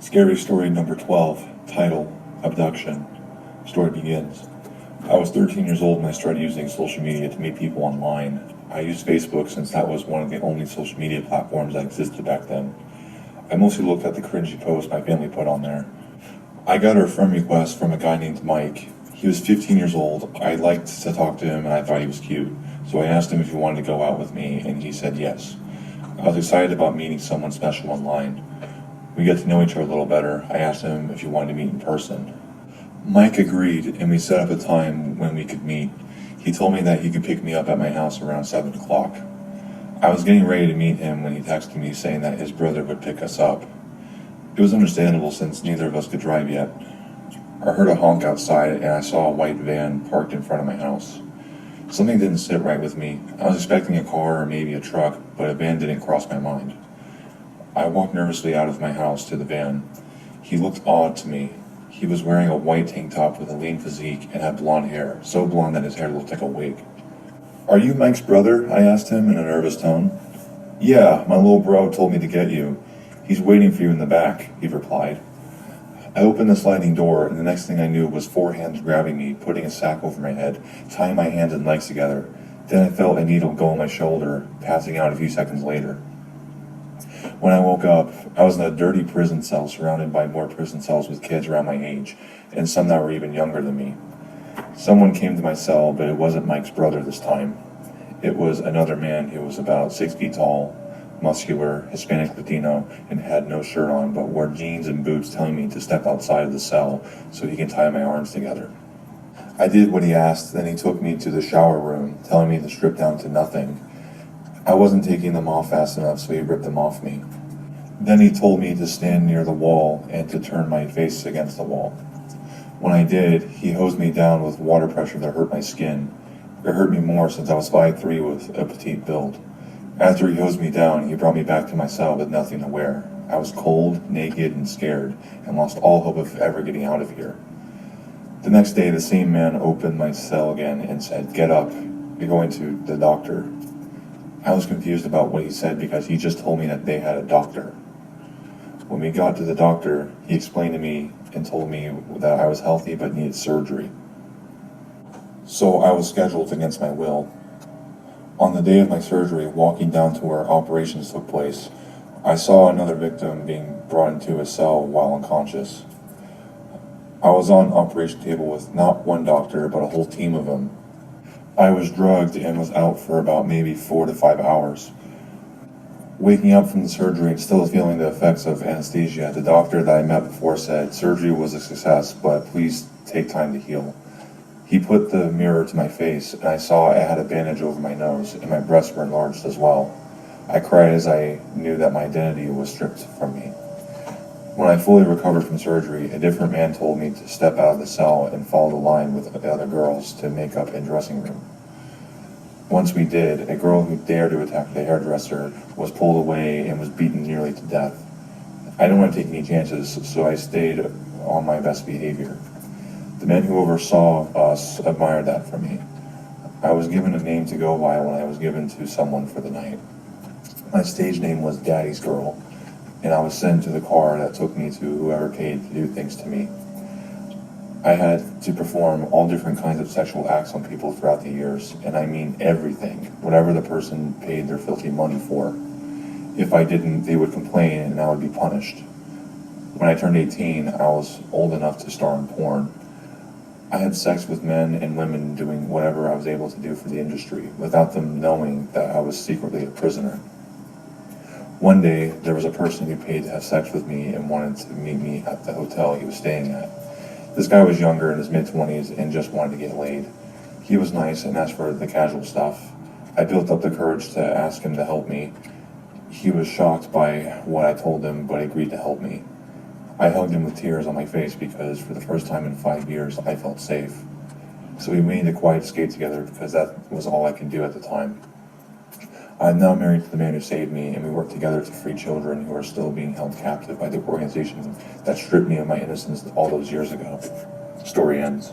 Scary story number 12, title, Abduction. Story begins. I was 13 years old when I started using social media to meet people online. I used Facebook since that was one of the only social media platforms that existed back then. I mostly looked at the cringy posts my family put on there. I got a friend request from a guy named Mike. He was 15 years old. I liked to talk to him and I thought he was cute. So I asked him if he wanted to go out with me and he said yes. I was excited about meeting someone special online. We got to know each other a little better. I asked him if he wanted to meet in person. Mike agreed and we set up a time when we could meet. He told me that he could pick me up at my house around 7 o'clock. I was getting ready to meet him when he texted me saying that his brother would pick us up. It was understandable since neither of us could drive yet. I heard a honk outside and I saw a white van parked in front of my house. Something didn't sit right with me. I was expecting a car or maybe a truck, but a van didn't cross my mind. I walked nervously out of my house to the van. He looked odd to me. He was wearing a white tank top with a lean physique and had blonde hair, so blonde that his hair looked like a wig. "Are you Mike's brother?" I asked him in a nervous tone. "Yeah, my little bro told me to get you. He's waiting for you in the back," he replied. I opened the sliding door, and the next thing I knew was 4 hands grabbing me, putting a sack over my head, tying my hands and legs together. Then I felt a needle go on my shoulder, passing out a few seconds later. When I woke up, I was in a dirty prison cell surrounded by more prison cells with kids around my age, and some that were even younger than me. Someone came to my cell, but it wasn't Mike's brother this time. It was another man who was about 6 feet tall, muscular, Hispanic Latino, and had no shirt on, but wore jeans and boots telling me to step outside of the cell so he can tie my arms together. I did what he asked, then he took me to the shower room, telling me to strip down to nothing. I wasn't taking them off fast enough, so he ripped them off me. Then he told me to stand near the wall and to turn my face against the wall. When I did, he hosed me down with water pressure that hurt my skin. It hurt me more since I was 5'3" with a petite build. After he hosed me down, he brought me back to my cell with nothing to wear. I was cold, naked, and scared, and lost all hope of ever getting out of here. The next day, the same man opened my cell again and said, "Get up, you're going to the doctor." I was confused about what he said because he just told me that they had a doctor. When we got to the doctor, he explained to me and told me that I was healthy but needed surgery. So I was scheduled against my will. On the day of my surgery, walking down to where operations took place, I saw another victim being brought into a cell while unconscious. I was on the operation table with not one doctor, but a whole team of them. I was drugged and was out for about maybe 4 to 5 hours. Waking up from the surgery and still feeling the effects of anesthesia, the doctor that I met before said surgery was a success, but please take time to heal. He put the mirror to my face, and I saw I had a bandage over my nose, and my breasts were enlarged as well. I cried as I knew that my identity was stripped from me. When I fully recovered from surgery, a different man told me to step out of the cell and follow the line with the other girls to makeup and dressing room. Once we did, a girl who dared to attack the hairdresser was pulled away and was beaten nearly to death. I didn't want to take any chances, so I stayed on my best behavior. The man who oversaw us admired that from me. I was given a name to go by when I was given to someone for the night. My stage name was Daddy's Girl, and I was sent to the car that took me to whoever paid to do things to me. I had to perform all different kinds of sexual acts on people throughout the years, and I mean everything, whatever the person paid their filthy money for. If I didn't, they would complain and I would be punished. When I turned 18, I was old enough to star in porn. I had sex with men and women doing whatever I was able to do for the industry, without them knowing that I was secretly a prisoner. One day, there was a person who paid to have sex with me and wanted to meet me at the hotel he was staying at. This guy was younger, in his mid-20s, and just wanted to get laid. He was nice and asked for the casual stuff. I built up the courage to ask him to help me. He was shocked by what I told him, but agreed to help me. I hugged him with tears on my face because for the first time in 5 years, I felt safe. So we made a quiet escape together because that was all I could do at the time. I'm now married to the man who saved me, and we work together to free children who are still being held captive by the organization that stripped me of my innocence all those years ago. Story ends.